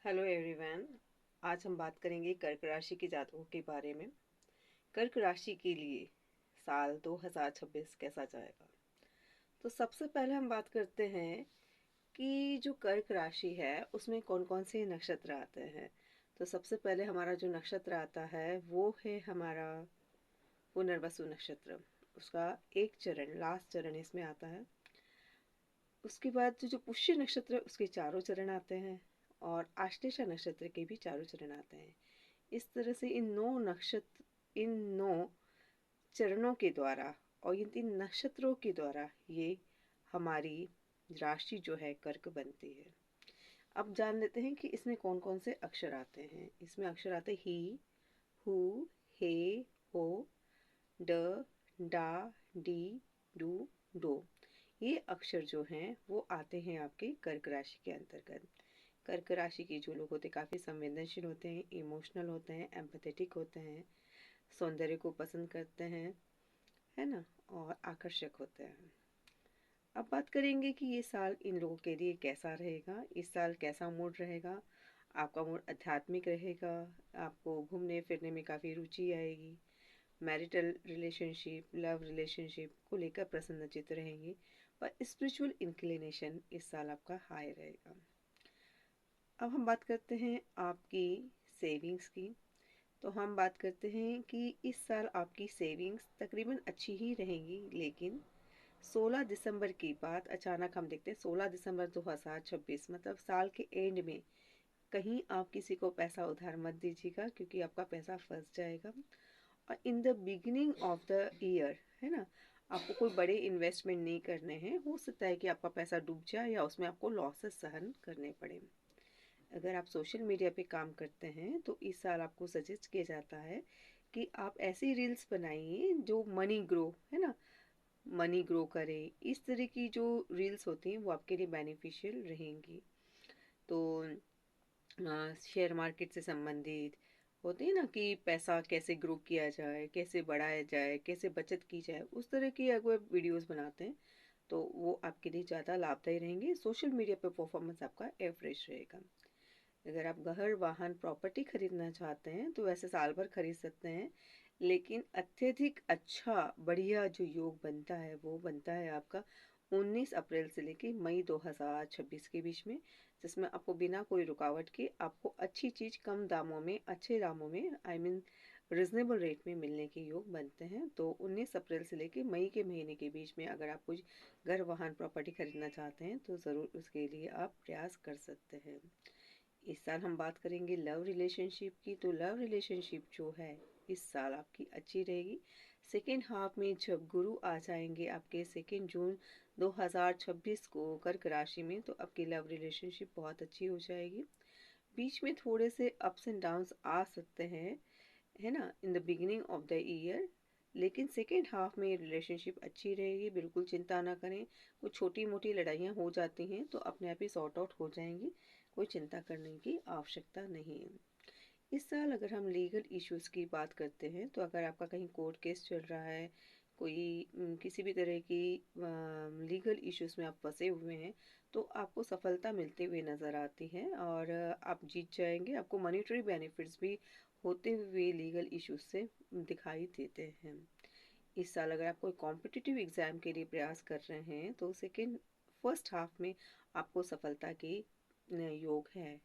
Hello everyone. आज हम बात करेंगे कर्क राशि के जातकों के बारे में। कर्क राशि के लिए साल 2026 कैसा जाएगा। तो सबसे पहले हम बात करते हैं कि जो कर्क राशि है उसमें कौन कौन से नक्षत्र आते हैं। तो सबसे पहले हमारा जो नक्षत्र आता है वो है हमारा पुनर्वसु नक्षत्र। उसका एक चरण, लास्ट चरण इसमें आता है। उसके बाद जो पुष्य नक्षत्र है उसके चारों चरण आते हैं और आश्लेषा नक्षत्र के भी चारों चरण आते हैं। इस तरह से इन नौ चरणों के द्वारा और इन 3 नक्षत्रों के द्वारा ये हमारी राशि जो है कर्क बनती है। अब जान लेते हैं कि इसमें कौन कौन से अक्षर आते हैं। इसमें अक्षर आते ही, हु, हे, हो, ड, डा, डी, डू, डो। ये अक्षर जो हैं वो आते हैं आपके कर्क राशि के अंतर्गत। कर्क राशि के जो लोग होते हैं काफ़ी संवेदनशील होते हैं, इमोशनल होते हैं, एम्पैथेटिक होते हैं, सौंदर्य को पसंद करते हैं, है ना, और आकर्षक होते हैं। अब बात करेंगे कि ये साल इन लोगों के लिए कैसा रहेगा। इस साल कैसा मूड रहेगा। आपका मूड आध्यात्मिक रहेगा। आपको घूमने फिरने में काफ़ी रुचि आएगी। मैरिटल रिलेशनशिप, लव रिलेशनशिप को लेकर प्रसन्नचित्त रहेंगे। पर स्पिरिचुअल इंक्लिनेशन इस साल आपका हाई रहेगा। अब हम बात करते हैं आपकी सेविंग्स की। तो हम बात करते हैं कि इस साल आपकी सेविंग्स तकरीबन अच्छी ही रहेंगी, लेकिन 16 दिसंबर की बात अचानक हम देखते हैं। 16 दिसंबर 2026 मतलब साल के एंड में कहीं आप किसी को पैसा उधार मत दीजिएगा, क्योंकि आपका पैसा फंस जाएगा। और in the beginning of the year, है ना, आपको कोई बड़े इन्वेस्टमेंट नहीं करने हैं। हो सकता है कि आपका पैसा डूब जाए या उसमें आपको लॉसेस सहन करने पड़े। अगर आप सोशल मीडिया पे काम करते हैं तो इस साल आपको सजेस्ट किया जाता है कि आप ऐसी रील्स बनाइए जो मनी ग्रो, है ना, मनी ग्रो करें। इस तरह की जो रील्स होती हैं वो आपके लिए बेनिफिशियल रहेंगी। तो शेयर मार्केट से संबंधित होते हैं ना कि पैसा कैसे ग्रो किया जाए, कैसे बढ़ाया जाए, कैसे बचत की जाए, उस तरह की अगर वीडियोस बनाते हैं तो वो आपके लिए ज़्यादा लाभदायी रहेंगे। सोशल मीडिया पे परफॉर्मेंस आपका एवरेज रहेगा। अगर आप घर, वाहन, प्रॉपर्टी खरीदना चाहते हैं तो वैसे साल भर खरीद सकते हैं, लेकिन अत्यधिक अच्छा बढ़िया जो योग बनता है वो बनता है आपका 19 अप्रैल से लेके मई 2026 के बीच में, जिसमें आपको बिना कोई रुकावट के आपको अच्छी चीज़ कम दामों में, अच्छे दामों में, आई मीन रिजनेबल रेट में मिलने के योग बनते हैं। तो 19 अप्रैल से लेके मई के महीने के बीच में अगर आप कुछ घर, वाहन, प्रॉपर्टी खरीदना चाहते हैं तो ज़रूर उसके लिए आप प्रयास कर सकते हैं। इस साल हम बात करेंगे लव रिलेशनशिप की। तो लव रिलेशनशिप जो है इस साल आपकी अच्छी रहेगी। सेकेंड हाफ में जब गुरु आ जाएंगे आपके 2 जून 2026 को कर्क राशि में, तो आपकी लव रिलेशनशिप बहुत अच्छी हो जाएगी। बीच में थोड़े से अप्स एंड डाउन्स आ सकते हैं, है ना, in the beginning of the year, लेकिन सेकेंड हाफ में रिलेशनशिप अच्छी रहेगी। बिल्कुल चिंता ना करें। कुछ छोटी मोटी लड़ाइयाँ हो जाती हैं तो अपने आप ही सॉर्ट आउट हो जाएंगी। कोई चिंता करने की आवश्यकता नहीं है। इस साल अगर हम लीगल इश्यूज़ की बात करते हैं तो अगर आपका कहीं कोर्ट केस चल रहा है, कोई किसी भी तरह की लीगल इश्यूज़ में आप फंसे हुए हैं, तो आपको सफलता मिलते हुए नज़र आती है और आप जीत जाएंगे। आपको मॉनेटरी बेनिफिट्स भी होते हुए लीगल इश्यूज से दिखाई देते हैं। इस साल अगर आप कोई कॉम्पिटिटिव एग्ज़ाम के लिए प्रयास कर रहे हैं तो फर्स्ट हाफ में आपको सफलता के योग है।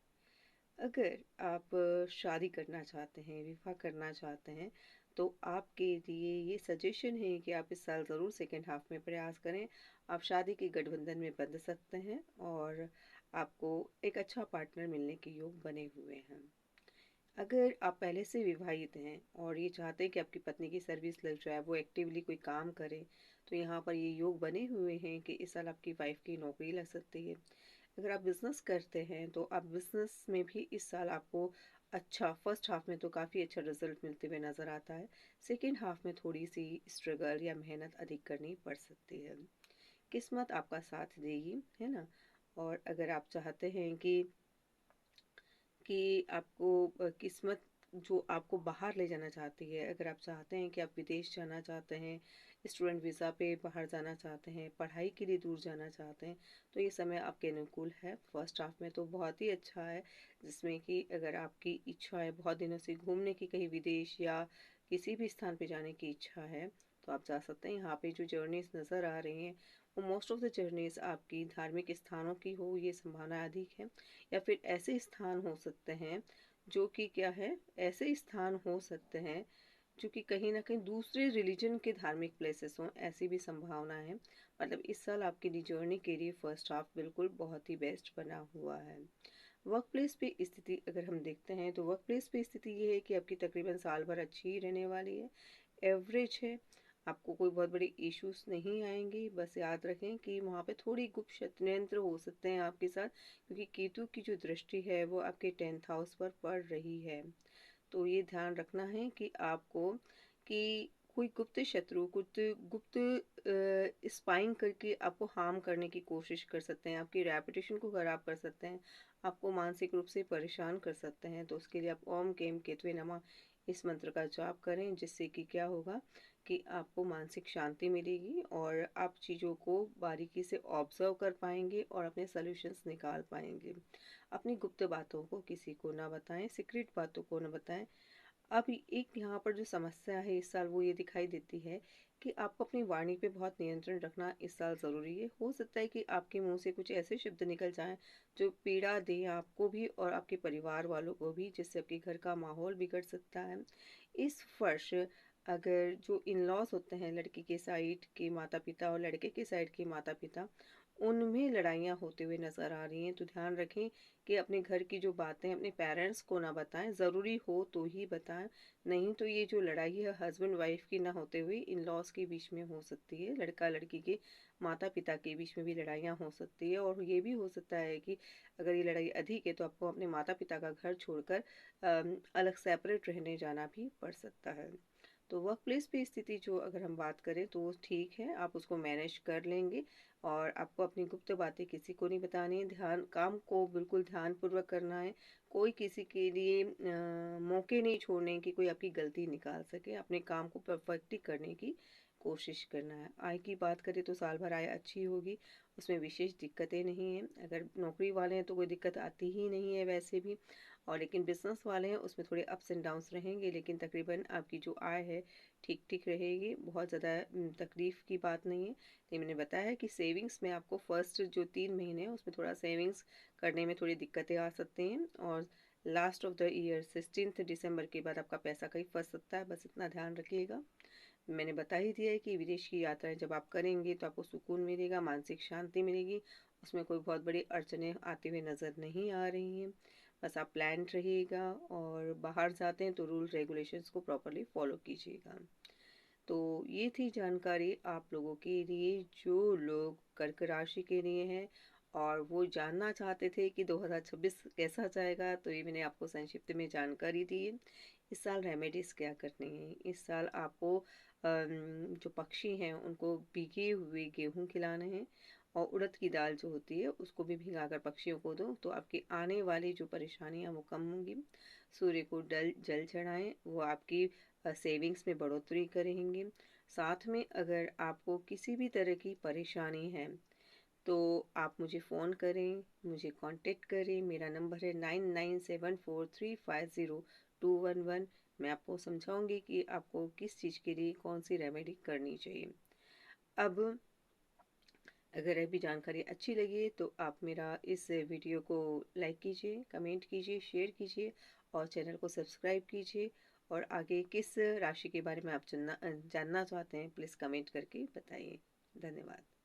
अगर आप शादी करना चाहते हैं, विवाह करना चाहते हैं, तो आपके लिए ये सजेशन है कि आप इस साल ज़रूर सेकेंड हाफ में प्रयास करें। आप शादी के गठबंधन में बंध सकते हैं और आपको एक अच्छा पार्टनर मिलने के योग बने हुए हैं। अगर आप पहले से विवाहित हैं और ये चाहते हैं कि आपकी पत्नी की सर्विस लग जाए, वो एक्टिवली कोई काम करे, तो यहाँ पर ये योग बने हुए हैं कि इस साल आपकी वाइफ की नौकरी लग सकती है। अगर आप बिज़नेस करते हैं तो आप बिज़नेस में भी इस साल आपको अच्छा, फर्स्ट हाफ में तो काफ़ी अच्छा रिजल्ट मिलते हुए नज़र आता है। सेकेंड हाफ में थोड़ी सी स्ट्रगल या मेहनत अधिक करनी पड़ सकती है। किस्मत आपका साथ देगी, है ना। और अगर आप चाहते हैं कि आपको किस्मत जो आपको बाहर ले जाना चाहती है। अगर आप चाहते हैं कि आप विदेश जाना चाहते हैं, स्टूडेंट वीज़ा पे बाहर जाना चाहते हैं, पढ़ाई के लिए दूर जाना चाहते हैं, तो ये समय आपके अनुकूल है। फर्स्ट हाफ में तो बहुत ही अच्छा है, जिसमें कि अगर आपकी इच्छा है बहुत दिनों से घूमने की कहीं विदेश या किसी भी स्थान पे जाने की इच्छा है, तो आप जा सकते हैं। यहाँ पे जो जर्नीज़ नज़र आ रही हैं, वो मोस्ट ऑफ द जर्नीज़ आपकी धार्मिक स्थानों की हो, ये संभावना अधिक है। या फिर ऐसे स्थान हो सकते हैं जो कि क्या है, ऐसे स्थान हो सकते हैं जो कि कहीं न कहीं दूसरे रिलीजन के धार्मिक प्लेसेस हों, ऐसी भी संभावना है। मतलब इस साल आपके लिए जर्नी के लिए फर्स्ट हाफ बिल्कुल बहुत ही बेस्ट बना हुआ है। वर्क प्लेस पे स्थिति अगर हम देखते हैं, तो वर्क प्लेस पे स्थिति ये है कि आपकी तकरीबन साल भर अच्छी ही रहने वाली है, एवरेज है। आपको कोई बहुत बड़े इश्यूज़ नहीं आएँगे। बस याद रखें कि वहाँ पे थोड़ी गुप्त षड्यंत्र हो सकते हैं आपके साथ, क्योंकि केतु की जो दृष्टि है वो आपके 10th हाउस पर पड़ रही है। तो ये ध्यान रखना है कि आपको कि कोई गुप्त शत्रु गुप्त गुप्त स्पाइंग करके आपको हार्म करने की कोशिश कर सकते हैं, आपकी रेपुटेशन को खराब कर सकते हैं, आपको मानसिक रूप से परेशान कर सकते हैं। तो उसके लिए आप ओम केम केतवे नमः इस मंत्र का जाप करें, जिससे कि क्या होगा कि आपको मानसिक शांति मिलेगी और आप चीज़ों को बारीकी से ऑब्जर्व कर पाएंगे और अपने सॉल्यूशंस निकाल पाएंगे। अपनी गुप्त बातों को किसी को ना बताएं, सीक्रेट बातों को ना बताएं। अब एक यहाँ पर जो समस्या है इस साल वो ये दिखाई देती है कि आपको अपनी वाणी पे बहुत नियंत्रण रखना इस साल ज़रूरी है। हो सकता है कि आपके मुंह से कुछ ऐसे शब्द निकल जाएं जो पीड़ा दें आपको भी और आपके परिवार वालों को भी, जिससे आपके घर का माहौल बिगड़ सकता है। इस वर्ष अगर जो इन लॉज होते हैं, लड़की के साइड के माता पिता और लड़के के साइड के माता पिता, उनमें लड़ाइयाँ होते हुए नज़र आ रही हैं, तो ध्यान रखें कि अपने घर की जो बातें अपने पेरेंट्स को ना बताएं, ज़रूरी हो तो ही बताएं। नहीं तो ये जो लड़ाई है हस्बैंड वाइफ की ना होते हुए इन लॉज के बीच में हो सकती है, लड़का लड़की के माता पिता के बीच में भी लड़ाइयाँ हो सकती है। और ये भी हो सकता है कि अगर ये लड़ाई अधिक है तो आपको अपने माता पिता का घर छोड़कर अलग सेपरेट रहने जाना भी पड़ सकता है। तो वर्क प्लेस पे स्थिति जो अगर हम बात करें तो वो ठीक है, आप उसको मैनेज कर लेंगे। और आपको अपनी गुप्त बातें किसी को नहीं बतानी है, ध्यान काम को बिल्कुल ध्यानपूर्वक करना है। कोई किसी के लिए मौके नहीं छोड़ने कि कोई आपकी गलती निकाल सके, अपने काम को परफेक्टली करने की कोशिश करना है। आय की बात करें तो साल भर आय अच्छी होगी, उसमें विशेष दिक्कतें नहीं हैं। अगर नौकरी वाले हैं तो कोई दिक्कत आती ही नहीं है वैसे भी। और लेकिन बिजनेस वाले हैं उसमें थोड़े अप्स एंड डाउन्स रहेंगे, लेकिन तकरीबन आपकी जो आय है ठीक ठीक रहेगी, बहुत ज़्यादा तकलीफ की बात नहीं है। तो मैंने बताया कि सेविंग्स में आपको फर्स्ट जो 3 महीने हैं उसमें थोड़ा सेविंग्स करने में थोड़ी दिक्कतें आ सकती हैं। और लास्ट ऑफ द ईयर 16 दिसंबर के बाद आपका पैसा कहीं फंस सकता है, बस इतना ध्यान रखिएगा। मैंने बता ही दिया है कि विदेश की यात्राएं जब आप करेंगे तो आपको सुकून मिलेगा, मानसिक शांति मिलेगी, उसमें कोई बहुत बड़ी अड़चनें आती हुई नज़र नहीं आ रही हैं। बस आप प्लान रहिएगा और बाहर जाते हैं तो रूल रेगुलेशंस को प्रॉपरली फॉलो कीजिएगा। तो ये थी जानकारी आप लोगों के लिए जो लोग कर्क राशि के लिए हैं और वो जानना चाहते थे कि 2026 कैसा जाएगा, तो ये मैंने आपको संक्षिप्त में जानकारी दी है। इस साल रेमेडीज क्या करनी है, इस साल आपको जो पक्षी हैं उनको भीगे हुए गेहूं खिलाने हैं और उड़द की दाल जो होती है उसको भी भिगाकर पक्षियों को दो, तो आपकी आने वाली जो परेशानियां वो कम होंगी। सूर्य को जल चढ़ाएं, वो आपकी सेविंग्स में बढ़ोतरी करेंगे। साथ में अगर आपको किसी भी तरह की परेशानी है तो आप मुझे फ़ोन करें, मुझे कांटेक्ट करें। मेरा नंबर है 9974350211। मैं आपको समझाऊंगी कि आपको किस चीज़ के लिए कौन सी रेमेडी करनी चाहिए। अब अगर अभी जानकारी अच्छी लगी तो आप मेरा इस वीडियो को लाइक कीजिए, कमेंट कीजिए, शेयर कीजिए और चैनल को सब्सक्राइब कीजिए। और आगे किस राशि के बारे में आप जानना चाहते हैं प्लीज़ कमेंट करके बताइए। धन्यवाद।